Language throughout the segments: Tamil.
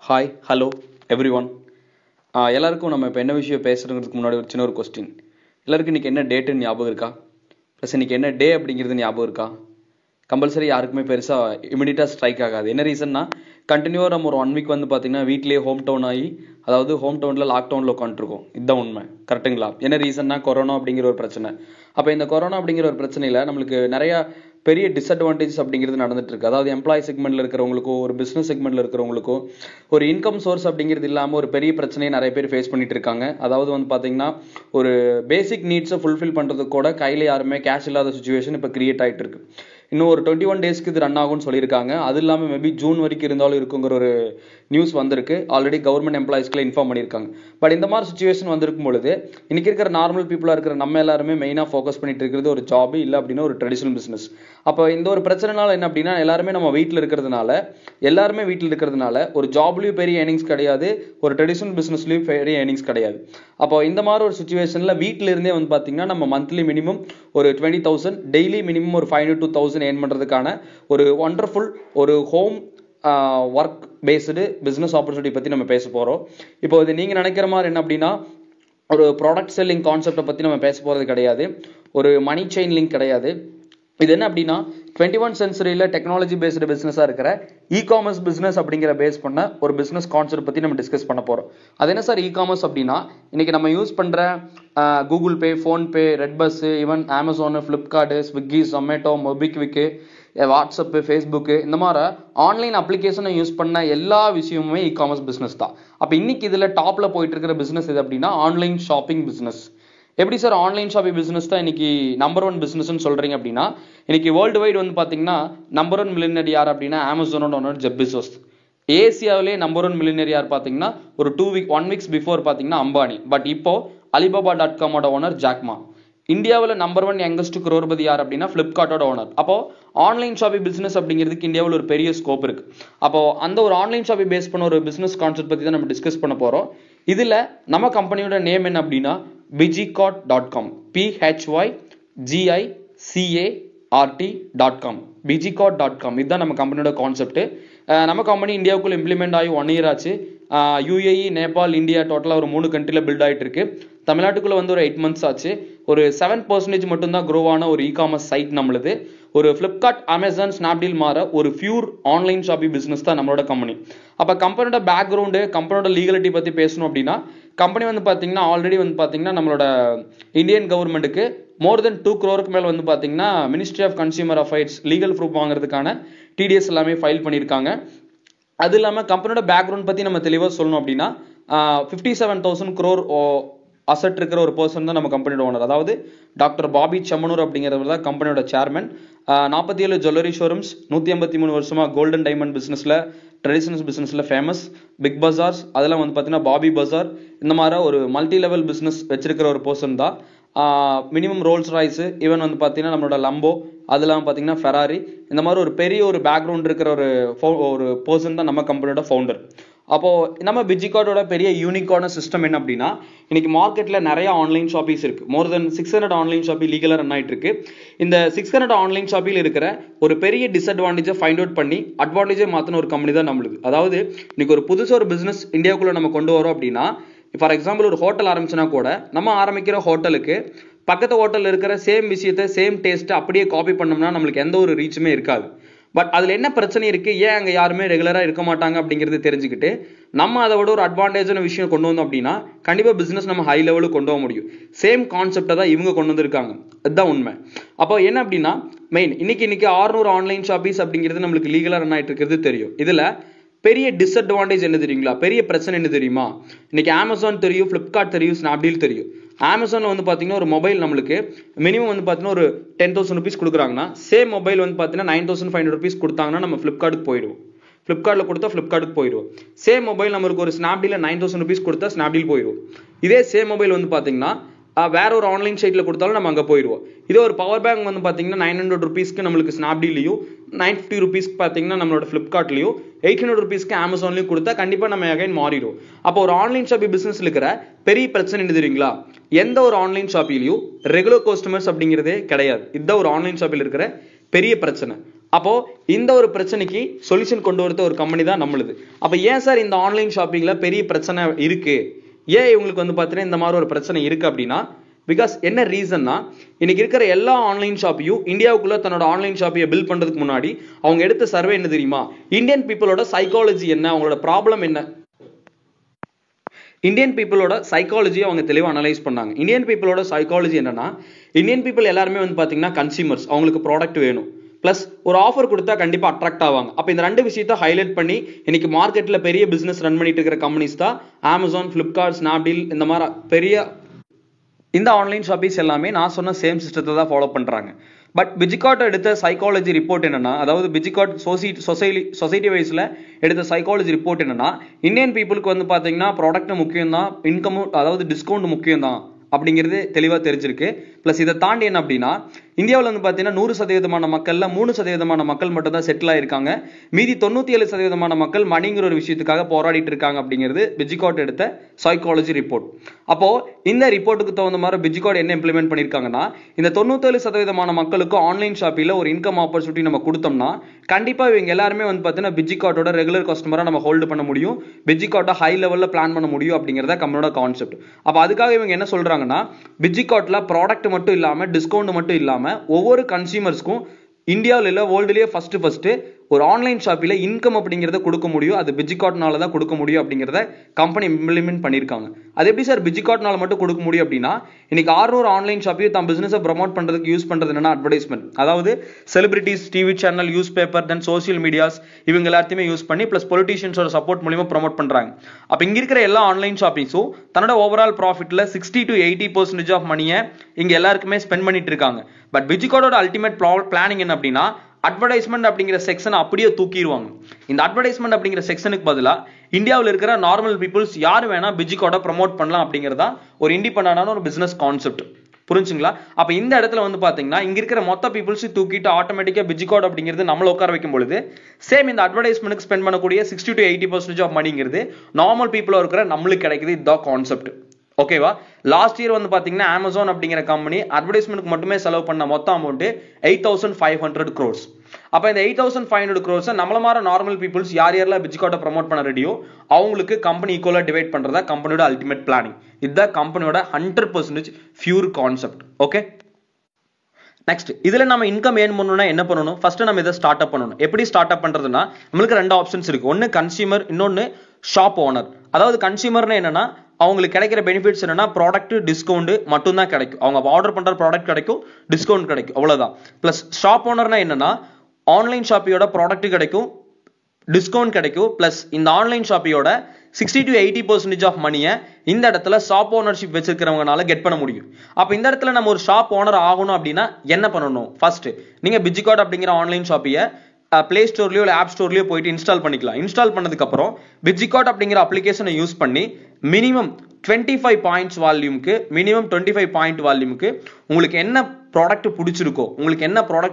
Hi hello every one. எல்லாருக்கும் நம்ம இப்போ என்ன விஷயம் பேசுகிறதுக்கு முன்னாடி ஒரு சின்ன ஒரு கொஸ்டின். எல்லாருக்கும் இன்றைக்கி என்ன டேட்டுன்னு ஞாபகம் இருக்கா? ப்ளஸ் இன்றைக்கி என்ன டே அப்படிங்கிறது ஞாபகம் இருக்கா? கம்பல்சரி யாருக்குமே பெருசாக இமிடியட்டாக ஸ்ட்ரைக் ஆகாது. என்ன ரீசன்னா, கண்டினியூவாக நம்ம ஒரு 1 வீக் வந்து பார்த்திங்கன்னா வீட்லேயே ஹோம் டவுன் ஆகி, அதாவது ஹோம் டவுனில் லாக்டவுனில் உட்காந்துருக்கோம். இதுதான் உண்மை, கரெக்டுங்களா? என்ன ரீசன்னா, கொரோனா அப்படிங்கிற ஒரு பிரச்சனை. அப்போ இந்த கொரோனா அப்படிங்கிற ஒரு பிரச்சனையில் நம்மளுக்கு நிறையா பெரிய டிஸ்அட்வான்டேஜ் அப்படிங்கிறது நடந்துட்டு இருக்கு. அதாவது எம்ப்ளாயி செக்மெண்ட்ல இருக்கிறவங்களுக்கும் ஒரு பிசினஸ் செக்மெண்ட்ல இருக்கிறவங்களுக்கும் ஒரு இன்கம் சோர்ஸ் அப்படிங்கிறது இல்லாமல் ஒரு பெரிய பிரச்சனையை நிறைய பேர் ஃபேஸ் பண்ணிட்டு இருக்காங்க. அதாவது வந்து பார்த்தீங்கன்னா, ஒரு பேசிக் நீட்ஸை ஃபுல்ஃபில் பண்ணுறதுக்கு கூட கையில் யாருமே கேஷ் இல்லாத சுச்சுவேஷன் இப்போ கிரியேட் ஆகிட்டு இருக்கு. இன்னும் ஒரு 21 டேஸ்க்கு இது ரன் ஆகும்னு சொல்லியிருக்காங்க. அது இல்லாமல் மேபி ஜூன் வரைக்கும் இருந்தாலும் இருக்குங்கிற ஒரு நியூஸ் வந்திருக்கு. ஆல்ரெடி கவர்மெண்ட் எம்ப்ளாயிஸ்க்குள்ள இன்ஃபார்ம் பண்ணியிருக்காங்க. பட் இந்த மாதிரி சுச்சுவேஷன் வந்திருக்கும் பொழுது இன்னைக்கு இருக்கிற நார்மல் பீப்புளாக இருக்கிற நம்ம எல்லாருமே மெயினாக ஃபோக்கஸ் பண்ணிட்டு இருக்கிறது ஒரு ஜாப் இல்லை அப்படின்னா ஒரு ட்ரெடிஷனல் பிஸ்னஸ். அப்போ இந்த ஒரு பிரச்சனைனால என்ன அப்படின்னா, எல்லாருமே நம்ம வீட்டில் இருக்கிறதுனால ஒரு ஜாப்லையும் பெரிய ஏர்னிங்ஸ் கிடையாது, ஒரு ட்ரெடிஷனல் பிஸ்னஸ்லையும் பெரிய ஏர்னிங்ஸ் கிடையாது. அப்போ இந்த மாதிரி ஒரு சுச்சுவேஷனில் வீட்டில் இருந்தே வந்து பார்த்தீங்கன்னா நம்ம மந்த்லி மினிமம் ஒரு 20,000, டெய்லி மினிமம் ஒரு 5 to 2,000 ஏர்ன் பண்ணுறதுக்கான ஒரு ஒண்டர்ஃபுல் ஒரு home work based business opportunity பற்றி நம்ம பேச போகிறோம். இப்போ இது நீங்கள் நினைக்கிற மாதிரி என்ன அப்படின்னா, ஒரு ப்ராடக்ட் செல்லிங் கான்செப்டை பற்றி நம்ம பேச போகிறது கிடையாது, ஒரு மணி செயின் லிங்க் கிடையாது. இது என்ன அப்படின்னா, 21 சென்ச்சுரியில் டெக்னாலஜி பேஸ்டு பிஸ்னஸாக இருக்கிற இ-காமர்ஸ் பிஸ்னஸ் அப்படிங்கிற பேஸ் பண்ண ஒரு பிஸ்னஸ் கான்செப்ட் பற்றி நம்ம டிஸ்கஸ் பண்ண போகிறோம். அது என்ன சார் இ-காமர்ஸ் அப்படின்னா, இன்னைக்கு நம்ம யூஸ் பண்ணுற Google Pay, PhonePe, redBus, even Amazon, Flipkart, Swiggy, Zomato, MobiKwik, WhatsApp, Facebook, இந்த மாதிரி ஆன்லைன் அப்ளிகேஷனை யூஸ் பண்ண எல்லா விஷயமுமே இ-காமர்ஸ் பிஸ்னஸ் தான். அப்போ இன்னைக்கு இதில் டாப்பில் போயிட்டு இருக்கிற பிஸ்னஸ் எது அப்படின்னா ஆன்லைன் ஷாப்பிங் பிஸ்னஸ். எப்படி சார் ஆன்லைன் ஷாப்பிங் பிஸ்னஸ் தான் இன்னைக்கு நம்பர் 1 பிஸ்னஸ்ன்னு சொல்கிறீங்க அப்படின்னா, இன்னைக்கு வேர்ல்டு வைடு வந்து பார்த்தீங்கன்னா நம்பர் 1 மில்லியனர் யார் அப்படின்னா அமேசானோட ஓனர் ஜெஃப் பெசோஸ். ஏசியாவிலே நம்பர் 1 மில்லியனர் யார் பார்த்தீங்கன்னா ஒரு 1 வீக்ஸ் பிஃபோர் பார்த்தீங்கன்னா அம்பானி. பட் இப்போ Alibaba.com ஓனர் ஜாக்மா. இந்தியாவில் நம்பர் 1 யங்கஸ்ட் குரோர்பதி யார் அப்படின்னா ஃப்ளிப்கார்ட்டோட ஓனர். அப்போ ஆன்லைன் ஷாப்பிங் பிஸ்னஸ் அப்படிங்கிறதுக்கு இந்தியாவில் ஒரு பெரிய ஸ்கோப் இருக்கு. அப்போ அந்த ஒரு ஆன்லைன் ஷாப்பிங் பேஸ் பண்ண ஒரு பிஸ்னஸ் கான்செப்ட் பற்றி தான் நம்ம டிஸ்கஸ் பண்ண போகிறோம். இதில் நம்ம கம்பெனியோட நேம் என்ன அப்படின்னா bigicart.com, bigicart.com, bigicart.com. இதுதான் நம்ம கம்பெனியோட கான்செப்ட். நம்ம கம்பெனி இந்தியாவுக்குள்ள இம்ப்ளிமெண்ட் ஆகி 1 year ஆச்சு. UAE, நேபாள், இந்தியா டோட்டலாக ஒரு 3 கண்ட்ரியில் பில்ட் ஆகிட்டு இருக்கு. தமிழ்நாட்டுக்குள்ள வந்து ஒரு 8 months ஆச்சு. ஒரு 7% மட்டும்தான் க்ரோ ஆன ஒரு இ-காமர்ஸ் சைட் நம்மளுது. ஒரு ஃப்ளிப்கார்ட், அமேசான், ஸ்னாப்டீல் மாற ஒரு பியூர் ஆன்லைன் ஷாப்பிங் பிஸ்னஸ் தான் நம்மளோட கம்பெனி. அப்போ கம்பெனியோட பேக்ரவுண்டு, கம்பெனியோட லீகலிட்டி பற்றி பேசணும் அப்படின்னா, கம்பெனி வந்து பார்த்தீங்கன்னா ஆல்ரெடி வந்து பார்த்தீங்கன்னா நம்மளோட இந்தியன் கவர்மெண்ட்டுக்கு more than 2 crore மேலே வந்து பார்த்தீங்கன்னா ministry of consumer affairs legal proof வாங்குறதுக்கான TDS எல்லாமே ஃபைல் பண்ணியிருக்காங்க. அது இல்லாமல் கம்பெனியோட பேக்ரவுண்ட் பற்றி நம்ம தெளிவாக சொல்லணும் அப்படின்னா 57,000 crore அசட் இருக்கிற ஒரு பர்சன் தான் நம்ம கம்பெனியோட ஓனர். அதாவது டாக்டர் பாபி செம்மனூர் அப்படிங்கிறவர் தான் கம்பெனியோட சேர்மன். 47 ஜுவல்லரி ஷோரூம்ஸ், 153 வருஷமாக கோல்டன் டைமண்ட் பிஸ்னஸில், ட்ரெடிஷனல் பிஸ்னஸில் ஃபேமஸ், பிக் பஜார்ஸ், அதெல்லாம் வந்து பார்த்தீங்கன்னா பாபி பஜார், இந்த மாதிரி ஒரு மல்டி லெவல் பிஸ்னஸ் வச்சிருக்கிற ஒரு பர்சன் தான். மினிமம் ரோல்ஸ் ராய்ஸு, ஈவன் வந்து பார்த்தீங்கன்னா நம்மளோட லம்போ, அதெல்லாம் பார்த்தீங்கன்னா ஃபெராரி, இந்த மாதிரி ஒரு பெரிய ஒரு பேக்ரவுண்ட் இருக்கிற ஒரு பர்சன் தான் நம்ம கம்பெனியோட ஃபவுண்டர். அப்போது நம்ம பிஜிகார்டோட பெரிய யூனிக்கான சிஸ்டம் என்ன அப்படின்னா, இன்னைக்கு மார்க்கெட்டில் நிறைய ஆன்லைன் ஷாப்பிங்ஸ் இருக்குது. more than 600 ஆன்லைன் ஷாப்பிங் லீகலாக ரன் ஆகிட்டு இருக்கு. இந்த 600 ஆன்லைன் ஷாப்பில் இருக்கிற ஒரு பெரிய டிஸ்அட்வான்டேஜை ஃபைண்ட் அவுட் பண்ணி அட்வான்டேஜை மாற்றின ஒரு கம்பெனி தான் நம்மளுக்கு. அதாவது இன்னைக்கு ஒரு புதுசாக ஒரு பிஸ்னஸ் இந்தியாவுக்குள்ளே நம்ம கொண்டு வரோம் அப்படின்னா, ஃபார் எக்ஸாம்பிள் ஒரு ஹோட்டல் ஆரம்பிச்சுனா கூட நம்ம ஆரம்பிக்கிற ஹோட்டலுக்கு பக்கத்து ஹோட்டலில் இருக்கிற சேம் விஷயத்தை, சேம் டேஸ்ட்டை அப்படியே காப்பி பண்ணோம்னா நம்மளுக்கு எந்த ஒரு ரீச்சுமே இருக்காது. பட் அதில் என்ன பிரச்சனை இருக்குது, ஏன் அங்கே யாருமே ரெகுலராக இருக்க மாட்டாங்க அப்படிங்கிறது தெரிஞ்சுக்கிட்டு நம்ம அதை விட ஒரு அட்வான்டேஜான விஷயம் கொண்டு வந்தோம் அப்படின்னா கண்டிப்பாக பிஸ்னஸ் நம்ம ஹை லெவலுக்கு கொண்டு வர முடியும். சேம் கான்செப்டை தான் இவங்க கொண்டு வந்திருக்காங்க, அதுதான் உண்மை. அப்போ என்ன அப்படின்னா, மெயின் இன்னைக்கு 600 ஆன்லைன் ஷாப்பிங்ஸ் அப்படிங்கிறது நம்மளுக்கு லீகலாக ரன் ஆகிட்டு இருக்கிறது தெரியும். இதில் பெரிய டிஸ்அட்வான்டேஜ் என்ன தெரியுங்களா, பெரிய பிரச்சனை என்ன தெரியுமா? இன்னைக்கு அமேசான் தெரியும், ஃப்ளிப்கார்ட் தெரியும், ஸ்னாப்டீல் தெரியும். அமேசானில் வந்து பார்த்தீங்கன்னா ஒரு மொபைல் நம்மளுக்கு மினிமம் வந்து பார்த்தீங்கன்னா ஒரு 10,000 rupees கொடுக்குறாங்கன்னா, சேம் மொபைல் வந்து பார்த்தீங்கன்னா 9,500 rupees கொடுத்தாங்கன்னா நம்ம ஃப்ளிப்கார்ட்டுக்கு போயிடுவோம். ஃப்ளிப்கார்ட்டில் கொடுத்தா ஃப்ளிப்கார்ட்டுக்கு போயிடுவோம். சேம் மொபைல் நம்மளுக்கு ஒரு ஸ்னாப்டீலில் 9,000 rupees கொடுத்தா ஸ்னாப்டீல் போயிடுவோம். இதே சேம் மொபைல் வந்து பார்த்தீங்கன்னா வேற ஒரு ஆன்லைன் சைட்டில் கொடுத்தாலும் நம்ம அங்கே போயிடுவோம். இதே ஒரு பவர் பேங்க் வந்து பார்த்தீங்கன்னா 900 rupeesக்கு நம்மளுக்கு ஸ்னாப்டீலையும், 950 rupeesக்கு பார்த்தீங்கன்னா நம்மளோட ஃப்ளிப்கார்ட்லையும், 800 rupeesக்கு அமேசான்லையும் கொடுத்தா கண்டிப்பாக நம்ம அகைன் மாறிடும். அப்போ ஒரு ஆன்லைன் ஷாப்பிங் பிஸ்னஸ் இருக்கிற பெரிய பிரச்சனை என்ன தெரியுங்களா, எந்த ஒரு ஆன்லைன் ஷாப்பிலையும் ரெகுலர் கஸ்டமர்ஸ் அப்படிங்கிறதே கிடையாது. இதுதான் ஒரு ஆன்லைன் ஷாப்பில் இருக்கிற பெரிய பிரச்சனை. அப்போ இந்த ஒரு பிரச்சனைக்கு சொல்யூஷன் கொண்டு வரது ஒரு கம்பெனி தான் நம்மளுது. அப்ப ஏன் சார் இந்த ஆன்லைன் ஷாப்பிங்ல பெரிய பிரச்சனை இருக்கு, ஏன் இவங்களுக்கு வந்து பார்த்தீங்கன்னா இந்த மாதிரி ஒரு பிரச்சனை இருக்கு அப்படின்னா, பிகாஸ் என்ன ரீசன்னா, இன்னைக்கு இருக்கிற எல்லா ஆன்லைன் ஷாப்பையும் இந்தியாவுக்குள்ள தன்னோட ஆன்லைன் ஷாப்பையை பில்ட் பண்றதுக்கு முன்னாடி அவங்க எடுத்த சர்வே என்ன தெரியுமா, இந்தியன் பீப்புளோட சைக்காலஜி என்ன, அவங்களோட ப்ராப்ளம் என்ன, இந்தியன் பீப்புளோட சைக்காலஜி அவங்க தெளிவாக அனலைஸ் பண்ணாங்க. இந்தியன் பீப்புளோட சைக்காலஜி என்னன்னா, இந்தியன் பீப்புள் எல்லாருமே வந்து பார்த்தீங்கன்னா கன்சியூமர்ஸ், அவங்களுக்கு ப்ராடக்ட் வேணும், பிளஸ் ஒரு ஆஃபர் கொடுத்தா கண்டிப்பா அட்ராக்ட் ஆவாங்க. அப்ப இந்த ரெண்டு விஷயத்தை ஹைலைட் பண்ணி இன்னைக்கு மார்க்கெட்ல பெரிய பிசினஸ் ரன் பண்ணிட்டு இருக்கிற கம்பெனிஸ் தான் அமேசான், பிளிப்கார்ட், ஸ்னாப்டீல், இந்த மாதிரி பெரிய இந்த ஆன்லைன் ஷாப்பிங்ஸ் எல்லாமே நான் சொன்ன சேம் சிஸ்டத்தை தான் ஃபாலோ பண்றாங்க. பட் பிஜிகாட் எடுத்த சைக்காலஜி ரிப்போர்ட் என்னன்னா, அதாவது பிஜிகாட் சொசைட்டி வைஸ்ல எடுத்த சைக்காலஜி ரிப்போர்ட் என்னன்னா, இந்தியன் பீப்புளுக்கு வந்து பாத்தீங்கன்னா ப்ராடக்ட் முக்கியம் தான், இன்கமும் அதாவது டிஸ்கவுண்ட் முக்கியம் தான் அப்படிங்கிறது தெளிவாக தெரிஞ்சிருக்கு. பிளஸ் இதை தாண்டி என்ன அப்படின்னா, இந்தியாவில் வந்து பார்த்தீங்கன்னா 100% மக்கள்ல 3% மக்கள் மட்டும் தான் செட்டில் ஆயிருக்காங்க, மீதி 97% மக்கள் மணிங்கிற ஒரு விஷயத்துக்காக போராடிட்டு இருக்காங்க அப்படிங்கிறது பிஜிகாட் எடுத்த சைக்காலஜி ரிப்போர்ட். அப்போ இந்த ரிப்போர்ட்டுக்கு தகுந்த மாதிரி பிஜிகாட் என்ன இம்ப்ளிமெண்ட் பண்ணியிருக்காங்கன்னா, இந்த 97% மக்களுக்கு ஆன்லைன் ஷாப்பிங்ல ஒரு இன்கம் ஆப்பர்ச்சுனிட்டி நம்ம கொடுத்தோம்னா கண்டிப்பா இவங்க எல்லாருமே வந்து பார்த்தீங்கன்னா பிஜிகாட்டோட ரெகுலர் கஸ்டமரா நம்ம ஹோல்டு பண்ண முடியும், பிஜிகாட்டை ஹை லெவல்ல பிளான் பண்ண முடியும் அப்படிங்கிறத கம்பெனியோட கான்செப்ட். அப்போ அதுக்காக இவங்க என்ன சொல்றாங்கன்னா, பிஜிகாட்ல ப்ராடக்ட் மட்டும் இல்லாம டிஸ்கவுண்ட் மட்டும் இல்லாம ஒவ்வொரு கன்சியூமர்ஸ்க்கும் இந்தியாவில் இல்ல வேர்ல்டுலயே ஃபர்ஸ்ட் ஒரு ஆன்லைன் ஷாப்பில இன்கம் அப்படிங்கிறத கொடுக்க முடியும், அது பிஜிகாட்னால தான் கொடுக்க முடியும் அப்படிங்கிறத கம்பெனி இம்ப்ளிமெண்ட் பண்ணியிருக்காங்க. அது எப்படி சார் பிஜிகாட்னால மட்டும் கொடுக்க முடியும் அப்படின்னா, இன்னைக்கு 600 ஆன்லைன் ஷாப்பையும் தான் பிசினஸை ப்ரமோட் பண்றதுக்கு யூஸ் பண்றது என்னன்னா அட்வர்டைஸ்மெண்ட். அதாவது celebrities, TV channel, news paper, then social medias, இவங்க எல்லாத்தையுமே யூஸ் பண்ணி பிளஸ் பொலிட்டீஷியன்ஸோட சப்போர்ட் மூலமா ப்ரமோட் பண்றாங்க. அப்ப இங்க இருக்கிற எல்லா ஆன்லைன் ஷாப்பிங்ஸும் தன்னோட ஓவரால் ப்ராஃபிட்ல 60 to 80% ஆஃப் மணியை இங்க எல்லாருக்குமே ஸ்பெண்ட் பண்ணிட்டு இருக்காங்க. பட் பிஜிகாட்டோட அல்டிமேட் பிளானிங் என்ன அப்படின்னா, அட்வர்டைஸ்மெண்ட் அப்படிங்கிற செக்ஷன் அப்படியே தூக்கிடுவாங்க. இந்த அட்வர்டைஸ்மெண்ட் அப்படிங்கிற செக்ஷனுக்கு பதிலா இந்தியாவில் இருக்கிற நார்மல் பீப்புள்ஸ் யார் வேணா பிஜிகாட்டை ப்ரமோட் பண்ணலாம் அப்படிங்கிறதா ஒரு இண்டிபெண்டன்டான ஒரு பிசினஸ் கான்செப்ட். புரிஞ்சுங்களா? அப்ப இந்த இடத்துல வந்து பாத்தீங்கன்னா இங்க இருக்கிற மொத்த பீப்புள்ஸ் தூக்கிட்டு ஆட்டோமேட்டிக்கா பிஜிகாட் அப்படிங்கிறது நம்மள உட்கார வைக்கும் பொழுது சேம் இந்த அட்வர்டைஸ்மெண்ட்க்கு ஸ்பெண்ட் பண்ணக்கூடிய 60 to 80% ஆஃப் மணிங்கிறது நார்மல் பீப்புளா இருக்கிற நம்மளுக்கு கிடைக்குது. இதுதான் கான்செப்ட். ஓகேவா? லாஸ்ட் இயர் வந்து பாத்தீங்கன்னா அமேசான் அப்படிங்கிற கம்பெனி அட்வர்டைஸ்மெண்ட்க்கு மட்டுமே செலவு பண்ண மொத்த அமௌண்ட் 8,500 crores. அப்ப இந்த 8,500 crores நம்மள மாதிரி நார்மல் பீப்புள்ஸ் யார் யாரெல்லாம் பிஜிகாட்டை ப்ரமோட் பண்ண ரெடியோ அவங்களுக்கு கம்பெனி ஈக்குவலா டிவைட் பண்றதா கம்பெனியோட அல்டிமேட் பிளானிங். இதுதான் கம்பெனியோட 100% பியூர் கான்செப்ட். ஓகே, நெக்ஸ்ட் இதுல நம்ம இன்கம் ஏர்ன் பண்ணணும்னா என்ன பண்ணணும்? ஃபர்ஸ்ட் நம்ம இதை ஸ்டார்ட் அப் பண்ணணும். எப்படி ஸ்டார்ட் அப் பண்றதுன்னா, நம்மளுக்கு ரெண்டு ஆப்ஷன்ஸ் இருக்கு. ஒன்னு கன்சியூமர், இன்னொன்னு ஷாப் ஓனர். அதாவது கன்சியூமர்னா என்னன்னா, அவங்களுக்கு கிடைக்கிற பெனிஃபிட்ஸ் என்னன்னா ப்ராடக்ட் டிஸ்கவுண்ட் மட்டும் தான் கிடைக்கும். அவங்க ஆர்டர் பண்ற ப்ராடக்ட் கிடைக்கும், டிஸ்கவுண்ட் கிடைக்கும், அவ்வளவுதான். பிளஸ் ஷாப் ஓனர்னா என்னன்னா, ஆன்லைன் ஷாப்பியோட ப்ராடக்ட் கிடைக்கும், டிஸ்கவுண்ட் கிடைக்கும், பிளஸ் இந்த ஆன்லைன் ஷாப்பியோட 60 to 80% ஆஃப் மணியை இந்த இடத்துல ஷாப் ஓனர்ஷிப் வச்சிருக்கிறவங்கனால கெட் பண்ண முடியும். அப்ப இந்த இடத்துல நம்ம ஒரு ஷாப் ஓனர் ஆகணும் அப்படின்னா என்ன பண்ணணும்? ஃபர்ஸ்ட் நீங்க பிஜிகாட் அப்படிங்கிற ஆன்லைன் ஷாப்பியை பிளே ஸ்டோர்லயோ இல்ல ஆப் ஸ்டோர்லயோ போயிட்டு இன்ஸ்டால் பண்ணிக்கலாம். இன்ஸ்டால் பண்ணதுக்கு அப்புறம் பிஜிகாட் அப்படிங்கிற அப்ளிகேஷனை யூஸ் பண்ணி மினிமம் 25 பாயிண்ட்ஸ் வால்யூமுக்கு, மினிமம் 25 பாயிண்ட் வால்யூமுக்கு உங்களுக்கு என்ன ப்ராடக்ட்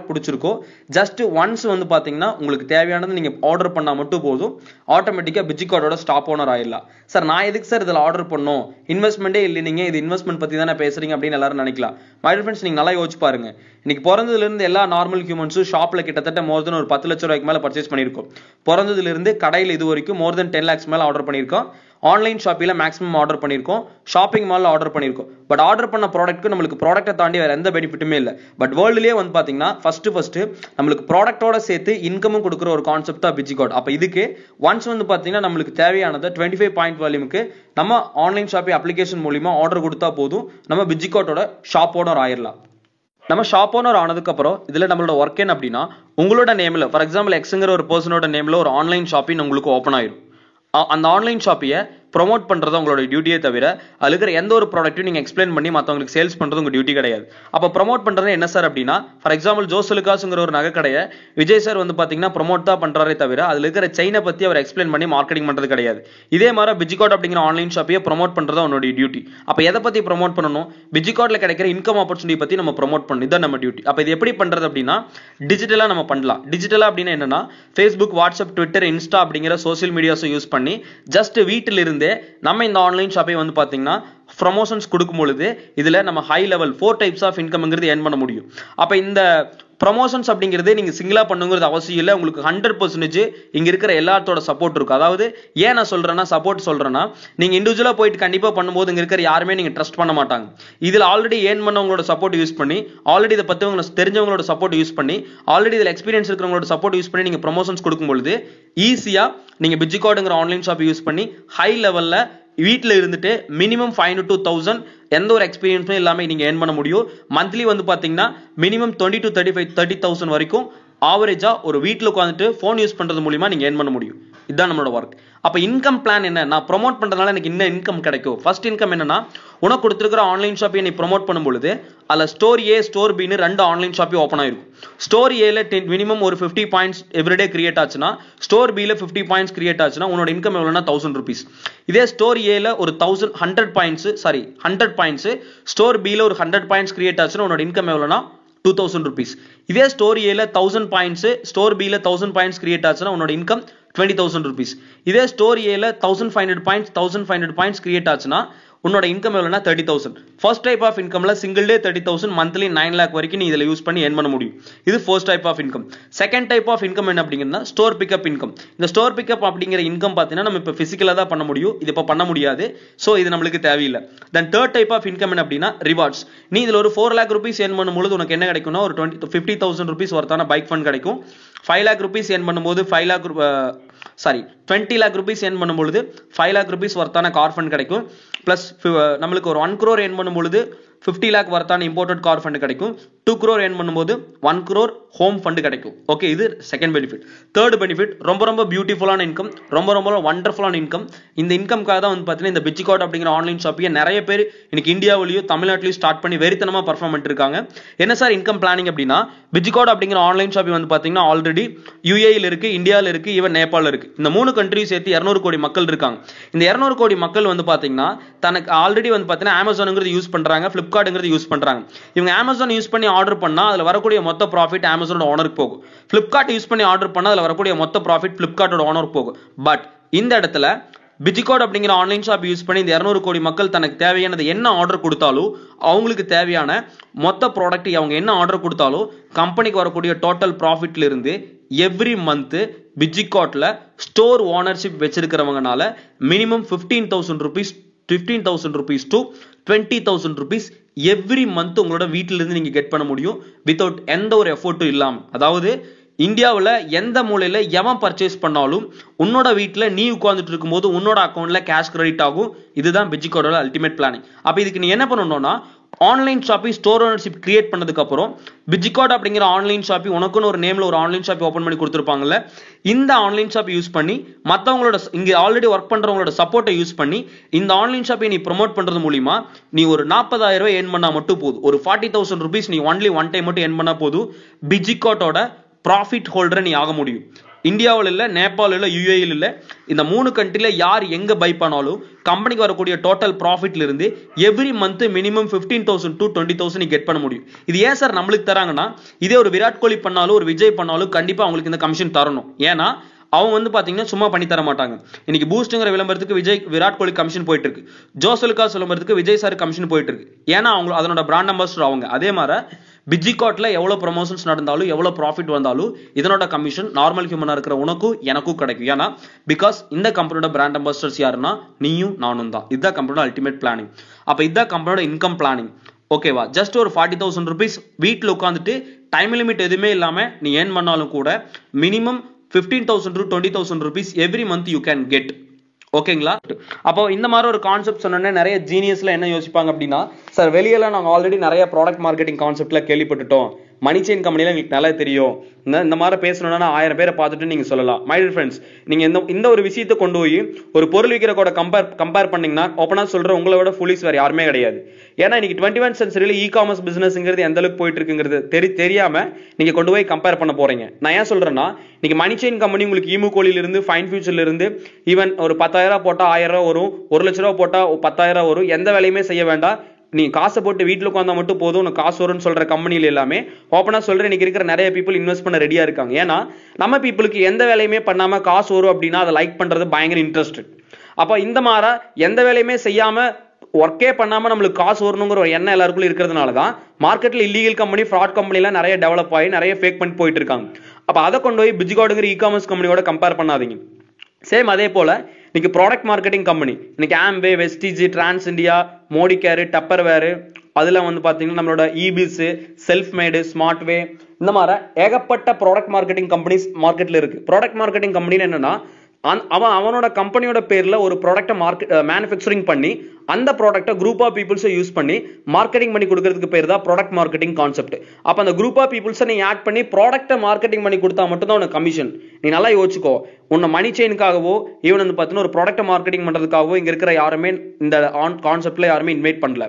பிடிச்சிருக்கோ ஜஸ்ட் ஒன்ஸ் வந்து பாத்தீங்கன்னா உங்களுக்கு தேவையானது நீங்க ஆர்டர் பண்ணா மட்டும் போதும், ஆட்டோமேட்டிக்கா பிஜிகாட்டோட ஸ்டாப் ஓனர் ஆயிடலாம். சார் நான் எதுக்கு சார் இதுல ஆர்டர் பண்ணோம், இன்வெஸ்ட்மெண்டே இல்லை, நீங்க இது இன்வெஸ்ட்மெண்ட் பத்தி தானே பேசுறீங்க அப்படின்னு எல்லாரும் நினைக்கலாம். மை ஃப்ரெண்ட்ஸ், நீங்க நல்லா யோசிச்சு பாருங்க. இன்னைக்கு பிறந்ததுல இருந்து எல்லா நார்மல் ஹியூமன்ஸும் ஷாப்ல கிட்டத்தட்ட மோர் தென் ஒரு 10 லட்சம் ரூபாய்க்கு மேல பர்ச்சேஸ் பண்ணிருக்கோம். பிறந்ததுல இருந்து கடையில் இது வரைக்கும் மோர் தென் 10 lakhs மேல ஆர்டர் பண்ணிருக்கோம். ஆன்லைன் ஷாப்பிங்ல மேக்ஸிமம் ஆர்டர் பண்ணிருக்கோம், ஷாப்பிங் மால்ல ஆர்டர் பண்ணிருக்கோம். பட் ஆர்டர் பண்ண ப்ராடக்ட்க்கு நம்மளுக்கு ப்ராடக்ட்டை தாண்டி வேற எந்த பெனிஃபிட்டுமே இல்லை. பட் வேர்ல்டுலயே வந்து பாத்தீங்கன்னா ஃபர்ஸ்ட் நம்மளுக்கு ப்ராடக்ட்டோட சேர்த்து இன்கமும் கொடுக்குற ஒரு கான்செப்ட் தான் பிஜிகாட். அப்ப இதுக்கு ஒன்ஸ் வந்து பாத்தீங்கன்னா நம்மளுக்கு தேவையானது 25 பாயிண்ட் வால்யூமுக்கு நம்ம ஆன்லைன் ஷாப்பிங் அப்ளிகேஷன் மூலமா ஆர்டர் கொடுத்தா போதும், நம்ம பிஜிகாட்டோட ஷாப் ஓனர் ஆயிடலாம். நம்ம ஷாப் ஓனர் ஆனதுக்கு அப்புறம் இதுல நம்மளோட ஒர்க் என்ன அப்படின்னா, உங்களோட நேம்ல ஃபார் எக்ஸாம்பிள் எக்ஸ்ங்கிற ஒரு பர்சனோட நேம்ல ஒரு ஆன்லைன் ஷாப்பிங் உங்களுக்கு ஓப்பன் ஆயிடும். அந்த ஆன்லைன் ஷாப்பியை ப்ரொமோட் பண்றது உங்களோட டியூட்டியே தவிர அதுல இருக்கிற எந்த ஒரு ப்ராடக்ட்டையும் நீங்க எக்ஸ்பிளைன் பண்ணி மற்றவங்களுக்கு சேல்ஸ் பண்றது உங்க டியூட்டி கிடையாது. அப்ப ப்ரொமோட் பண்றது என்ன சார் அப்படின்னா, ஃபார் எக்ஸாம்பிள் ஜோசலுக்காஸ்ங்கிற ஒரு நகை கடையை விஜய் சார் வந்து பாத்தீங்கன்னா ப்ரொமோட் தான் பண்றாரே தவிர அதுல இருக்கிற செயினை பத்தி அவர் எக்ஸ்பிளைன் பண்ணி மார்க்கெட்டிங் பண்றது கிடையாது. இதே மாதிரி பிஜிகாட் அப்படிங்கிற ஆன்லைன் ஷாப்பியை ப்ரொமோட் பண்றது உன்னோட டியூட்டி. அப்ப எதை பத்தி ப்ரொமோட் பண்ணணும்? பிஜிகாட்ல கிடைக்கிற இன்கம் ஆப்பர்ச்சுனிட்டி பத்தி நம்ம ப்ரொமோட் பண்ணணும். இதான் நம்ம டியூட்டி. அப்ப இது எப்படி பண்றது அப்படின்னா, டிஜிட்டலா நம்ம பண்ணலாம். டிஜிட்டலா அப்படின்னா என்னன்னா, ஃபேஸ்புக், வாட்ஸ்அப், ட்விட்டர், இன்ஸ்டா அப்படிங்கிற சோசியல் மீடியாஸை யூஸ் பண்ணி ஜஸ்ட் வீட்டில இருந்தே நம்ம இந்த ஆன்லைன் ஷாப்பிங் வந்து பாத்தீங்கன்னா ப்ரமோஷன்ஸ் கொடுக்கும் பொழுது இதுல நம்ம ஹை லெவல் 4 டைப்ஸ் ஆஃப் இன்கம்ங்கிறது ஏர்ன் பண்ண முடியும். அப்ப இந்த ப்ரமோஷன்ஸ் அப்படிங்கிறது நீங்க சிங்கிளா பண்ணுங்கிறது அவசியம் இல்லை. உங்களுக்கு 100% இங்க இருக்கிற எல்லாத்தோட சப்போர்ட் இருக்கும். அதாவது ஏன் நான் சொல்றேன்னா சப்போர்ட் சொல்றேன்னா, நீங்க இண்டிவிஜுவலா போயிட்டு கண்டிப்பா பண்ணும்போது இங்க இருக்கிற யாருமே நீங்க ட்ரஸ்ட் பண்ண மாட்டாங்க. இதுல ஆல்ரெடி ஏர்ன் பண்ணவங்களோட சப்போர்ட் யூஸ் பண்ணி, ஆல்ரெடி இதை பத்தி தெரிஞ்சவங்களோட சப்போர்ட் யூஸ் பண்ணி, ஆல்ரெடி இதுல எக்ஸ்பீரியன்ஸ் இருக்கிறவங்களோட சப்போர்ட் யூஸ் பண்ணி நீங்க ப்ரமோஷன்ஸ் கொடுக்கும் பொழுது ஈஸியா நீங்க பிஜிகார்டுங்கிற ஆன்லைன் ஷாப் யூஸ் பண்ணி ஹை லெவல்ல வீட்டில் இருந்துட்டு மினிமம் 500 to 1000 எந்த ஒரு எக்ஸ்பீரியன்ஸும் இல்லாம நீங்க ஏர்ன் பண்ண முடியும். மந்த்லி வந்து பாத்தீங்கன்னா மினிமம் 20 to 30,000 வரைக்கும் ஆவரேஜா ஒரு வீட்டில் உட்காந்துட்டு போன் யூஸ் பண்றது மூலமா நீங்க ஏர்ன் பண்ண முடியும். இதுதான் நம்மளோட ஒர்க். அப்ப இன்கம் பிளான் என்ன? நான் ப்ரோமோட் பண்றதுனால எனக்கு என்ன இன்கம் கிடைக்கும்? ஃபர்ஸ்ட் இன்கம் என்னன்னா, உனக்கு கொடுத்துருக்கிற ஆன்லைன் ஷாப்பை நீ ப்ரோமோட் பண்ணும்பொழுது அதுல ஸ்டோர் ஏ ஸ்டோர் பின்னு 2 ஆன்லைன் ஷாப்பே ஓப்பன் ஆயிருக்கும். ஸ்டோர் ஏல மினிமம் ஒரு 50 பாயிண்ட்ஸ் எவ்ரிடே கிரியேட் ஆச்சுன்னா, ஸ்டோர் பில 50 பாயிண்ட்ஸ் கிரியேட் ஆச்சுன்னா உன்னோட இன்கம் எவ்வளவுனா 1000 rupees. இதே ஸ்டோர் ஏல ஒரு 100 பாயிண்ட்ஸ், ஸ்டோர் பில ஒரு 100 பாயிண்ட்ஸ் கிரியேட் ஆச்சுன்னா உன்னோட இன்கம் எவ்வளவுனா 2000 rupees. இதே ஸ்டோர் ஏல 1000 பாயிண்ட்ஸ், ஸ்டோர் பில 1000 பாயிண்ட்ஸ் கிரியேட் ஆச்சுன்னா உன்னோட இன்கம் 20,000 rupees. இதே ஸ்டோர் ஏல 1500 பாயிண்ட்ஸ் கிரியேட் ஆச்சுன்னா உன்னோட இன்கம் எவ்வளவுனா 30,000. ஃபர்ஸ்ட் டைப் ஆஃப் இன்கம்ல சிங்கிள் டே 30,000, மந்த்லி 9 lakh வரைக்கும் நீ இதுல யூஸ் பண்ணி ஏர்ன் பண்ண முடியும். இது first type of income. Second type of income என்ன அப்படிங்கன்னா, ஸ்டோர் பிக்கப் இன்கம். இந்த ஸ்டோர் பிக்கப் அப்படிங்கிற இன்கம் பார்த்தீங்கன்னா நம்ம இப்போ பிசிக்கலா தான் பண்ண முடியும், இது இப்போ பண்ண முடியாது. ஸோ இது நம்மளுக்கு தேவையில்லை. Then third type of income என்ன அப்படின்னா ரிவார்ட்ஸ். நீ இதுல ஒரு 4 lakh rupees ஏர்ன் பண்ணும்போது உனக்கு என்ன கிடைக்கும்னா ஒரு 50,000 rupees ஒருத்தான பைக் ஃபண்ட் கிடைக்கும். 5 lakh rupees ஏர்ன் பண்ணும்போது 20 lakh rupees ஏர்ன் பண்ணும்போது 5 lakh rupees ஒர்த்தான கார் ஃபண்ட் கிடைக்கும். பிளஸ் நம்மளுக்கு ஒரு 1 crore ஏர்ன் பண்ணும்போது 50 lakh வர்த்தான இம்போர்ட்டட் கார் ஃபண்ட் கிடைக்கும். 2 crore ஏர்ன் பண்ணும்போது 1 crore ஹோம் ஃபண்ட் கிடைக்கும். ஓகே, இது செகண்ட் பெனிஃபிட். தேர்ட் பெனிஃபிட் ரொம்ப பியூட்டிஃபுல்லான இன்கம், ரொம்ப வண்டர்ஃபுல்லான இன்கம். இந்த இன்கம்காக தான் வந்து பார்த்தீங்கன்னா இந்த பிஜிகார்ட் அப்படிங்கிற ஆன்லைன் ஷாப்பையை நிறைய பேர் இன்னைக்கு இந்தியாவிலையும் தமிழ்நாட்டிலையும் ஸ்டார்ட் பண்ணி வெறித்தனமா பர்ஃபார்ம் பண்ணிட்டு இருக்காங்க. என்ன சார் இன்கம் பிளானிங் அப்படின்னா, பிஜிகார்ட் அப்படிங்கிற ஆன்லைன் ஷாப்பை வந்து பார்த்தீங்கன்னா ஆல்ரெடி யுஏஇல இருக்கு, இந்தியாவில் இருக்கு, ஈவன் நேபாளில் இருக்கு. இந்த 3 கண்ட்ரியும் சேர்த்து 200 கோடி மக்கள் இருக்காங்க. இந்த 200 கோடி மக்கள் வந்து பார்த்தீங்கன்னா தனக்கு ஆல்ரெடி வந்து பார்த்தீங்கன்னா அமேசான்ங்கிறது யூஸ் பண்றாங்க, பிளிப்கார்ட்ங்கிறது யூஸ் பண்றாங்க. இவங்க அமேசான் யூஸ் பண்ணி ஆர்டர் பண்ணா அதுல வரக்கூடிய மொத்த ப்ராஃபிட் அமேசானோட ஓனருக்கு போகும். பிளிப்கார்ட் யூஸ் பண்ணி ஆர்டர் பண்ணா அதுல வரக்கூடிய மொத்த ப்ராஃபிட் பிளிப்கார்ட்டோட ஓனருக்கு போகும். பட் இந்த இடத்துல பிஜிகார்ட் அப்படிங்கிற ஆன்லைன் ஷாப் யூஸ் பண்ணி இந்த 200 கோடி மக்கள் தனக்கு தேவையானது என்ன ஆர்டர் கொடுத்தாலும், அவங்களுக்கு தேவையான மொத்த ப்ராடக்ட் அவங்க என்ன ஆர்டர் கொடுத்தாலும் கம்பெனிக்கு வரக்கூடிய டோட்டல் ப்ராஃபிட்ல இருந்து எவ்ரி மந்த் பிஜிகார்ட்ல ஸ்டோர் ஓனர்ஷிப் வச்சிருக்கிறவங்கனால minimum 15,000 rupees to 20,000 rupees every month உங்களோட வீட்டில இருந்து நீங்க கெட் பண்ண முடியும் வித்வுட் எந்த ஒரு எஃபோர்ட்டும் இல்லாம. அதாவது இந்தியாவில் எந்த மூலையில எவன் பர்ச்சேஸ் பண்ணாலும் உன்னோட வீட்டில் நீ உட்கார்ந்துட்டு இருக்கும்போது உன்னோட அக்கௌண்ட்ல கேஷ் கிரெடிட் ஆகும். இதுதான் பிஜிகார்டோட அல்டிமேட் பிளானிங். அப்ப இதுக்கு நீ என்ன பண்ணணும்னா, online shoppy store ownership create பண்ணதுக்கு அப்புறம் பிஜிகார்ட் அப்படிங்கிற ஆன்லைன் ஷாப்பி உனக்குன்னு ஒரு நேம்ல ஒரு ஆன்லைன் ஷாப்பி ஓபன் பண்ணி கொடுத்துருப்பாங்கல்ல, இந்த ஆன்லைன் ஷாப் யூஸ் பண்ணி மற்றவங்களோட இங்க ஆல்ரெடி ஒர்க் பண்றவங்களோட சப்போர்ட்டை யூஸ் பண்ணி இந்த ஆன்லைன் ஷாப்பை நீ ப்ரோமோட் பண்றது மூலியமா நீ ஒரு 40,000 ரூபாய் ஏர்ன் பண்ணா மட்டும் போதும். ஒரு 40,000 rupees நீ ஒன்லி ஒன் டைம் மட்டும் ஏர்ன் பண்ணா போதும், பிஜிகார்ட்டோட ப்ராஃபிட் ஹோல்டரை நீ ஆக முடியும். இந்தியாவில் இல்ல, நேபாள் இல்ல, யுஏஇ இல்ல, இந்த 3 கண்ட்ரில யார் எங்க பை பண்ணாலும் கம்பெனிக்கு வரக்கூடிய டோட்டல் ப்ராஃபிட்ல இருந்து எவ்ரி மந்த் மினிமம் 15,000 to 20,000 நீ கெட் பண்ண முடியும். இது ஏன் சார் நம்மளுக்கு தராங்கன்னா, இதே ஒரு விராட் கோலி பண்ணாலும் ஒரு விஜய் பண்ணாலும் கண்டிப்பா அவங்களுக்கு இந்த கமிஷன் தரணும். ஏன்னா அவங்க வந்து பாத்தீங்கன்னா சும்மா பண்ணி தர மாட்டாங்க. இன்னைக்கு பூஸ்ட்ங்கிற விளம்பரத்துக்கு விராட் கோலி கமிஷன் போயிட்டு இருக்கு, ஜோசலுக்காஸ் விளம்பரத்துக்கு விஜய் சார் கமிஷன் போயிட்டு இருக்கு. ஏன்னா அவங்க அதனோட பிராண்ட் அம்பாசிடர் அவங்க. அதே மாதிரி பிஜிகார்ட்ல எவ்வளவு ப்ரமோஷன்ஸ் நடந்தாலும் எவ்வளவு ப்ராஃபிட் வந்தாலும் இதனோட கமிஷன் நார்மல் ஹியூமனா இருக்கிற உனக்கும் எனக்கும் கிடைக்கும். ஏன்னா பிகாஸ் இந்த கம்பெனியோட பிராண்ட் அம்பாசிடர்ஸ் யாருன்னா நீயும் நானும் தான். இதுதான் கம்பெனியோட அல்டிமேட் பிளானிங். அப்ப இதுதான் கம்பெனியோட இன்கம் பிளானிங். ஓகேவா? ஜஸ்ட் ஒரு 40,000 rupees வீட்டில் உட்காந்துட்டு டைம் லிமிட் எதுவுமே இல்லாம நீ ஏர்ன் பண்ணாலும் கூட minimum 15,000 to 20,000 rupees every month you can get. ஓகேங்களா? அப்போ இந்த மாதிரி ஒரு கான்செப்ட் சொன்னோன்னே நிறைய ஜீனியஸ்ல என்ன யோசிப்பாங்க அப்படின்னா, சார் வெளியெல்லாம் நாங்கள் ஆல்ரெடி நிறைய ப்ராடக்ட் மார்க்கெட்டிங் கான்செப்ட்ல கேள்விப்பட்டுட்டோம், மணி செயின் கம்பெனில எங்களுக்கு நல்லா தெரியும், இந்த மாதிரி பேசணும்னா 1000 பேரை பார்த்துட்டு நீங்க சொல்லலாம். மை டியர் ஃப்ரெண்ட்ஸ், நீங்க இந்த ஒரு விஷயத்தை கொண்டு போய் ஒரு பொருள் விற்கிற கூட கம்பேர் பண்ணீங்கன்னா ஓப்பனா சொல்ற உங்களை விட ஃபுலிஸ் வேற யாருமே கிடையாது. ஏன்னா இன்னைக்கு 21st centuryல இ காமர்ஸ் பிசினஸ்ங்கிறது எந்த அளவுக்கு போயிட்டு இருக்குங்கிறது தெரியாம நீங்க கொண்டு போய் கம்பேர் பண்ண போறீங்க. நான் ஏன் சொல்றேன்னா, இன்னைக்கு மணி செயின் கம்பெனி உங்களுக்கு ஈமு கோலில இருந்து ஃபைன் ஃபியூச்சர்ல இருந்து ஈவன் ஒரு 10,000 போட்டா 1000 வரும், 1 லட்ச ரூபா போட்டா 10,000 வரும், எந்த வேலையுமே செய்ய வேண்டாம், நீ காசை போட்டு வீட்டுல உட்காந்தா மட்டும் போதும் உனக்கு காசு வரும்னு சொல்ற கம்பெனில எல்லாமே ஓப்பனா சொல்றேன் இன்னைக்கு இருக்கிற நிறைய பீப்புள் இன்வெஸ்ட் பண்ண ரெடியா இருக்காங்க. ஏன்னா நம்ம பீப்புளுக்கு எந்த வேலையுமே பண்ணாம காசு வரும் அப்படின்னா அதை லைக் பண்றது பயங்கர இன்ட்ரெஸ்ட். அப்ப இந்த மாதிரி எந்த வேலையுமே செய்யாம ஒர்க்கே பண்ணாம நம்மளுக்கு காசு வரணுங்கிற ஒரு எண்ணம் எல்லாருக்குள்ள இருக்கிறதுனால தான் மார்க்கெட்ல இல்லீகல் கம்பெனி, ஃப்ராட் கம்பெனி எல்லாம் நிறைய டெவலப் ஆகி நிறைய ஃபேக் பண்ணி போயிட்டு இருக்காங்க. அப்ப அதை கொண்டு போய் பிஜிகார்டுங்கிற இ-காமர்ஸ் கம்பெனியோட கம்பேர் பண்ணாதீங்க. சேம் அதே போல இன்னைக்கு ப்ராடக்ட் மார்க்கெட்டிங் கம்பெனி, இன்னைக்கு Amway, Vestige, Trans India, Modicare, Tupperware, அதுல வந்து பாத்தீங்கன்னா நம்மளோட இபிஸ், செல்ஃப் மேடு, ஸ்மார்ட்வே, இந்த மாதிரி ஏகப்பட்ட ப்ராடக்ட் மார்க்கெட்டிங் கம்பெனிஸ் மார்க்கெட்ல இருக்கு. ப்ராடக்ட் மார்க்கெட்டிங் கம்பெனி என்னன்னா அவனோட கம்பெனியோட பேர்ல ஒரு ப்ராடக்ட்டை மேனுஃபேக்சரிங் பண்ணி அந்த ப்ராடக்ட்டை குரூப் ஆஃப் பீப்புள்ஸை யூஸ் பண்ணி மார்க்கெட்டிங் பண்ணி கொடுக்கறதுக்கு பேர் தான் ப்ராடக்ட் மார்க்கெட்டிங் கான்செப்ட். அப்ப அந்த குரூப் ஆஃப் பீப்புள்ஸை நீ ஆட் பண்ணி ப்ராடக்ட்டை மார்க்கெட்டிங் பண்ணி கொடுத்தா மட்டும் தான் உனக்கு கமிஷன். நீ நல்லா யோசிச்சுக்கோ. உன்னை மணி செயினுக்காகவோ ஈவன் வந்து பார்த்தீங்கன்னா ஒரு ப்ராடக்ட்டை மார்க்கெட்டிங் பண்றதுக்காகவோ இங்க இருக்கிற யாருமே இந்த கான்செப்ட்ல யாருமே இன்வைட் பண்ணல.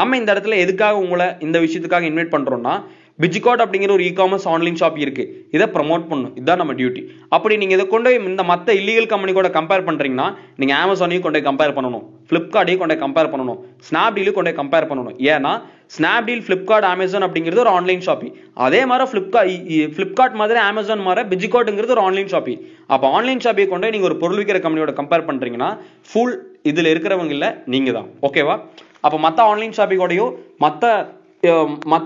நம்ம இந்த இடத்துல எதுக்காக உங்களை இந்த விஷயத்துக்காக இன்வைட் பண்றோம்னா, பிஜிகார்ட் அப்படிங்கிற ஒரு இ-காமர்ஸ் ஆன்லைன் ஷாப் இருக்கு, இதை ப்ரமோட் பண்ணணும், இதுதான் நம்ம டியூட்டி. அப்படி நீங்க இதை கொண்டு இந்த மற்ற இல்லீகல் கம்பெனி கூட கம்பேர் பண்றீங்கன்னா நீங்க அமேசானையும் கொண்டு கம்பேர் பண்ணணும், பிளிப்கார்ட்டையும் கொண்டு கம்பேர் பண்ணணும், ஸ்னாப்டீலையும் கொண்டு கம்பேர் பண்ணணும். ஏன்னா ஸ்னாப்டீல், பிளிப்கார்ட், அமேசான் அப்படிங்கிறது ஒரு ஆன்லைன் ஷாப்பிங். அதே மாதிரி பிளிப்கார்ட் மாதிரி அமேசான் மாதிரி பிஜிகார்ட்ங்கிறது ஒரு ஆன்லைன் ஷாப்பிங். அப்ப ஆன்லைன் ஷாப்பிங் கொண்டு நீங்க ஒரு பொருள் விற்கிற கம்பெனியோட கம்பேர் பண்றீங்கன்னா ஃபுல் இதுல இருக்கிறவங்க இல்ல, நீங்க தான். ஓகேவா? அப்ப மற்ற ஆன்லைன் ஷாப்பிங்கோடையோ மற்ற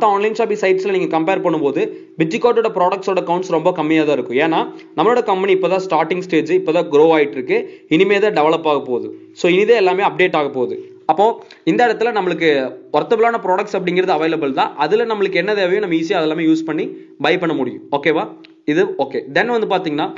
ஆன்லைன் ஷாப்பிங் சைட்ஸ்ல நீங்க கம்பேர் பண்ணும்போது பிஜிகார்ட்டோட ப்ராடக்ட்ஸோட கவுண்ட்ஸ் ரொம்ப கம்மியாக தான் இருக்கும். ஏன்னா நம்மளோட கம்பெனி இப்போதான் ஸ்டார்டிங் ஸ்டேஜ், இப்போதான் க்ரோ ஆயிட்டு இருக்கு, இனிமே தான் டெவலப் ஆக போகுது. ஸோ இனிதே எல்லாமே அப்டேட் ஆக போகுது. அப்போ இந்த இடத்துல நம்மளுக்கு ஒர்த்தபிளான ப்ராடக்ட்ஸ் அப்படிங்கிறது அவைலபிள் தான். அதுல நம்மளுக்கு என்ன தேவையோ நம்ம ஈஸியாக அதெல்லாமே யூஸ் பண்ணி பை பண்ண முடியும். ஓகேவா? இது ஓகே. தென் வந்து பாத்தீங்கன்னா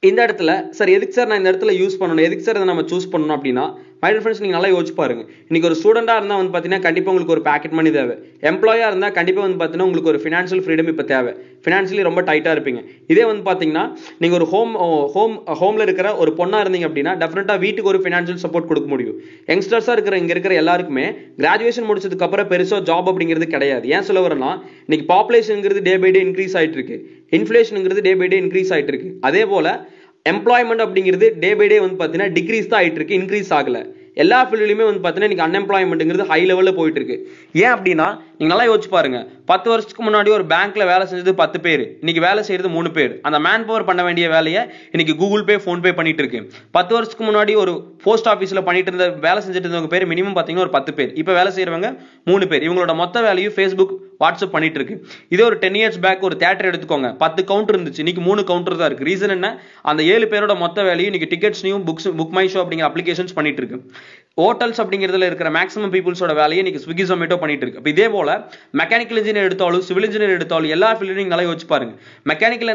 இந்த இடத்துல சார் எதுக்கு சார் நான் இந்த இடத்துல யூஸ் பண்ணணும், எதுக்கு சார் இதை நம்ம சூஸ் பண்ணணும் அப்படின்னா, மை டியர் ஃப்ரெண்ட்ஸ், நீங்க நல்லா யோசிச்சு பாருங்க. இன்னைக்கு ஒரு ஸ்டூடெண்டா இருந்தா வந்து பாத்தீங்கன்னா கண்டிப்பா உங்களுக்கு ஒரு பாக்கெட் மணி தேவை. எம்ப்ளாயா இருந்தா கண்டிப்பா வந்து பாத்தீங்கன்னா உங்களுக்கு ஒரு ஃபினான்ஷியல் ஃப்ரீடம் இப்ப தேவை. ஃபினான்ஷியலி ரொம்ப டைட்டா இருப்பீங்க. இதே வந்து பாத்தீங்கன்னா நீங்க ஒரு ஹோம்ல இருக்கிற ஒரு பொண்ணா இருந்தீங்க அப்படின்னா டெஃபினட்டா வீட்டுக்கு ஒரு ஃபினான்ஷியல் சப்போர்ட் கொடுக்க முடியும். யங்ஸ்டர்ஸா இங்க இருக்கிற எல்லாருக்குமே கிராஜுவேஷன் முடிச்சதுக்கு அப்புறம் பெருசா ஜாப் அப்படிங்கிறது கிடையாது. ஏன் சொல்ல வரேன்னா இன்னைக்கு பாப்புலேஷன்ங்கிறது டே பை டே இன்க்ரீஸ் ஆயிட்டு இருக்கு, இன்ஃபிளேஷன்ங்கிறது டே பை டே இன்க்ரீஸ் ஆயிட்டு இருக்கு. அதே போல எம்ப்ளாய்மெண்ட் அப்படிங்கிறது டே பை டே வந்து பாத்தீங்கன்னா டிக்ரீஸ் தான் ஆயிட்டு இருக்கு, இன்க்ரீஸ் ஆகல. எல்லா ஃபீல்ட்லயுமே வந்து பாத்தீங்கன்னா இன்னைக்கு அன்எம்ப்ளாய்மெண்ட்ங்கிறது ஹை லெவல்ல போயிட்டு இருக்கு. ஏன் அப்படின்னா நீங்க நல்லா யோசிச்சு பாருங்க. 10 வருஷத்துக்கு முன்னாடி ஒரு பேங்க்ல வேலை செஞ்சது 10 பேர், இன்னைக்கு வேலை செய்யறது 3 பேர். அந்த மேன் பவர் பண்ண வேண்டிய வேலையை இன்னைக்கு கூகுள் பே, போன் பே பண்ணிட்டு இருக்கு. 10 வருஷத்துக்கு முன்னாடி ஒரு போஸ்ட் ஆபீஸ்ல பண்ணிட்டு இருந்த வேலை செஞ்சுட்டு இருந்தவங்க பேர் மினிமம் பாத்தீங்கன்னா ஒரு 10 பேர். இப்ப வேலை செய்யறவங்க 3 பேர். இவங்களோட மொத்த வேலையும் ஃபேஸ்புக், வாட்ஸ்அப் பண்ணிட்டு இருக்கு. இதே ஒரு 10 இயர்ஸ் பேக் ஒரு தியேட்டர் எடுத்துக்கோங்க, 10 கவுண்டர் இருந்துச்சு, இன்னைக்கு 3 கவுண்டர் தான் இருக்கு. ரீசன் என்ன? அந்த 7 பேரோட மொத்த வேலையும் இன்னைக்கு டிக்கெட்ஸ்னையும் புக் மை ஷோ அப்படிங்கிற அப்ளிகேஷன்ஸ் பண்ணிட்டு இருக்கு. ஹோட்டல்ஸ் அப்படிங்கிறதுல இருக்கிற மேக்ஸிமம் பீப்புள்ஸோட வேலையை இன்னைக்கு ஸ்விக்கி, ஜொமேட்டோ பண்ணிட்டு இருக்கு. இதே போல மெக்கானிக்கல் இன்ஜினியர் எடுத்தாலும் சிவில் இன்ஜினியர் எடுத்தாலும் எல்லா ஃபீல்டையும் நல்லா யோசிச்சு பாருங்க. மெக்கானிக்கல்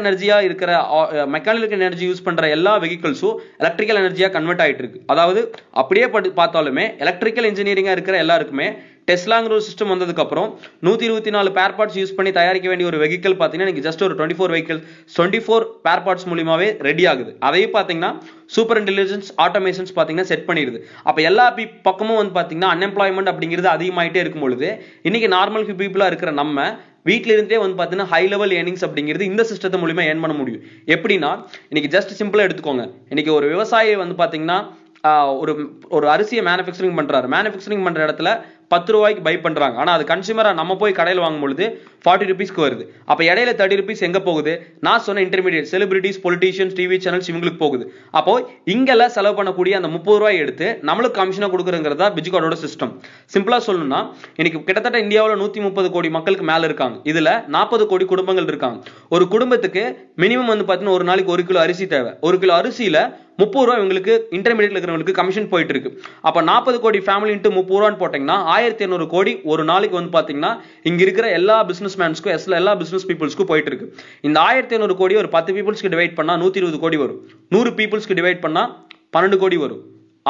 எனர்ஜி யூஸ் பண்ற எல்லா வெஹிக்கிள்ஸும் எலக்ட்ரிக்கல் எனர்ஜியா கன்வெர்ட் ஆயிட்டு இருக்கு. அதாவது அப்படியே பார்த்தாலுமே எலக்ட்ரிக்கல் இன்ஜினியரிங்கா இருக்கிற எல்லாருக்குமே டெஸ்லாங்கிற ஒரு சிஸ்டம் வந்ததுக்கு அப்புறம் 124 பேர் பார்ட்ஸ் யூஸ் பண்ணி தயாரிக்க வேண்டிய ஒரு வெஹிக்கிள் பாத்தீங்கன்னா ஜஸ்ட் ஒரு 24 பேர் பார்ட்ஸ் மூலமாவே ரெடி ஆகுது. அதையும் பாத்தீங்கன்னா சூப்பர் இன்டெலிஜென்ஸ் ஆட்டோமேஷன்ஸ் பாத்தீங்கன்னா செட் பண்ணிடுது. அப்ப எல்லா பக்கமும் வந்து பாத்தீங்கன்னா அன்எம்ப்ளாய்மெண்ட் அப்படிங்கிறது அதிகமாயிட்டே இருக்கும் பொழுது இன்னைக்கு நார்மல் பீப்புளா இருக்கிற நம்ம வீட்ல இருந்தே வந்து பாத்தீங்கன்னா ஹை லெவல் ஏர்னிங்ஸ் அப்படிங்கிறது இந்த சிஸ்டத்தை மூலமா ஏர்ன் பண்ண முடியும். எப்படின்னா இன்னைக்கு ஜஸ்ட் சிம்பிளா எடுத்துக்கோங்க. இன்னைக்கு ஒரு விவசாயி வந்து பாத்தீங்கன்னா ஒரு அரிசியை மேனுஃபேக்சரிங் பண்றாரு. மேனுஃபேக்சரிங் பண்ற இடத்துல 10 ரூபாய்க்கு பை பண்றாங்க. ஆனா அது கன்சியூமரா நம்ம போய் கடையில் வாங்கும் பொழுது 40 ரூபீஸ்க்கு வருது. அப்ப இடையில 30 ரூபீஸ் எங்க போகுது? நான் சொன்ன intermediate celebrities, politicians, TV channels இவங்களுக்கு போகுது. அப்போ இங்கெல்லாம் செலவு பண்ணக்கூடிய அந்த 30 ரூபாய் எடுத்து நம்மளுக்கு கமிஷனா கொடுக்குறங்கிறதா பிஜிகார்டோட சிஸ்டம். சிம்பிளா சொல்லணும்னா இன்னைக்கு கிட்டத்தட்ட இந்தியாவில் 130 கோடி மக்களுக்கு மேல இருக்காங்க. இதுல 40 கோடி குடும்பங்கள் இருக்காங்க. ஒரு குடும்பத்துக்கு மினிமம் வந்து பாத்தீங்கன்னா ஒரு நாளைக்கு 1 கிலோ அரிசி தேவை. 1 கிலோ அரிசியில 30 ரூபாய் இவங்களுக்கு இன்டர்மீடியட்ல இருக்கிறவங்களுக்கு கமிஷன் போயிட்டு இருக்கு. அப்ப 40 கோடி ஃபேமிலி இன்ட்டு 30 ரூபான்னு போட்டீங்கன்னா 1200 கோடி ஒரு நாளைக்கு வந்து பாத்தீங்கன்னா இங்க இருக்கிற எல்லா பிசினஸ் மேன்ஸ்க்கும் எல்லா பிசினஸ் பீப்புள்ஸ்க்கும் போயிட்டு இருக்கு. இந்த 1200 கோடி ஒரு 10 பீப்புள்ஸ்க்கு டிவைட் பண்ணா 120 கோடி வரும். 100 பீப்புள்ஸ்க்கு டிவைட் பண்ணா 12 கோடி வரும்.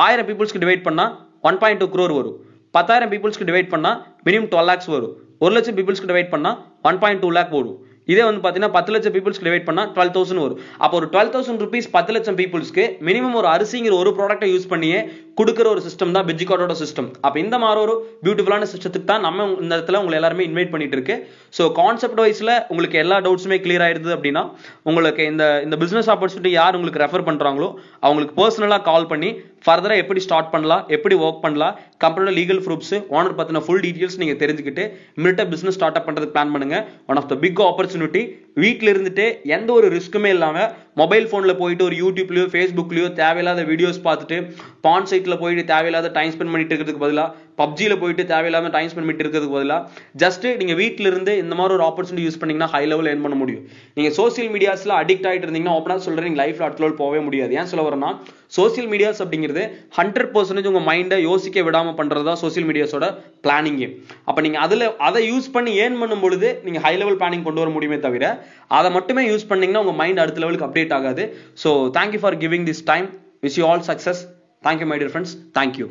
1000 பீப்புள்ஸ்க்கு டிவைட் பண்ணா 1.2 crore வரும். 10,000 பீப்புள்ஸ்க்கு டிவைட் பண்ணா மினிமம் 12 lakhs வரும். 1 லட்சம் பீப்புள்ஸ்க்கு டிவைட் பண்ணா 1.2 lakh வரும். இதே வந்து பாத்தீங்கன்னா 10 லட்சம் பீப்புள்ஸ்க்கு டிவைட் பண்ணா 12,000 வரும். அப்போ ஒரு 12,000 rupees 10 லட்சம் பீப்புள்ஸ்க்கு மினிமம் ஒரு அரிசிங்கிற ஒரு ப்ராடக்ட்டை யூஸ் பண்ணியே கொடுக்குற ஒரு சிஸ்டம் தான் பிஜிகார்டோட சிஸ்டம். அப்ப இந்த மாதிரி ஒரு பியூட்டிஃபுல்லான சிஸ்டத்துக்கு தான் நம்ம இந்த இடத்துல உங்களை எல்லாருமே இன்வைட் பண்ணிட்டு இருக்கு. ஸோ கான்செப்ட் வைஸ்ல உங்களுக்கு எல்லா டவுட்ஸுமே கிளியர் ஆயிருது அப்படின்னா உங்களுக்கு இந்த பிசினஸ் ஆப்பர்ச்சுனிட்டி யார் உங்களுக்கு ரெஃபர் பண்றாங்களோ அவங்களுக்கு பர்சனலா கால் பண்ணி ஃபர்தரா எப்படி ஸ்டார்ட் பண்ணலாம், எப்படி ஒர்க் பண்ணலாம், கம்பெனியோட லீகல் ப்ரூஃப்ஸ், ஓனர் பத்தின ஃபுல் டீடைல்ஸ் நீங்க தெரிஞ்சுக்கிட்டு இமிடியேட்டா பிசினஸ் ஸ்டார்ட் அப் பண்றதுக்கு பிளான் பண்ணுங்க. One of the big opportunity வீட்டில் இருந்துட்டு எந்த ஒரு ரிஸ்க்குமே இல்லாமல் மொபைல் ஃபோனில் போயிட்டு ஒரு யூடியூப்லையோ ஃபேஸ்புக்லையோ தேவையில்லாத வீடியோஸ் பார்த்துட்டு பான் சைட்டில் போயிட்டு தேவையில்லாத டைம் ஸ்பெண்ட் பண்ணிட்டு இருக்கிறதுக்கு பதிலாக பப்ஜியில் போயிட்டு தேவையில்லாம டைம் ஸ்பெண்ட் பண்ணிட்டு இருக்கிறதுக்கு பதிலாக ஜஸ்ட் நீங்கள் வீட்டில் இருந்து இந்த மாதிரி ஒரு ஆப்பர்ச்சுனிட்டி யூஸ் பண்ணீங்கன்னா ஹை லெவல் ஏர்ன் பண்ண முடியும். நீங்கள் சோசியல் மீடியாஸில் அடிக்ட் ஆகிட்டு இருந்தீங்கன்னா ஓப்பனாக சொல்கிறேன், நீங்கள் லைஃப்பில் அடுத்த லெவல் போகவே முடியாது. ஏன் சொல்ல வரேன்னா சோசியல் மீடியாஸ் அப்படிங்கிறது 100% உங்கள் மைண்டை யோசிக்க விடாமல் பண்ணுறது தான் சோசியல் மீடியாஸோட பிளானிங்கே. அப்போ நீங்கள் அதை யூஸ் பண்ணி ஏர்ன் பண்ணும் பொழுது நீங்கள் ஹை லெவல் பிளானிங் கொண்டு வர முடியுமே தவிர அதை மட்டுமே யூஸ் பண்ணீங்கன்னா உங்கள் மைண்ட் அடுத்த லெவலுக்கு அப்டேட் ஆகாது. So thank you for giving this time. Wish you all success. Thank you my dear friends. Thank you.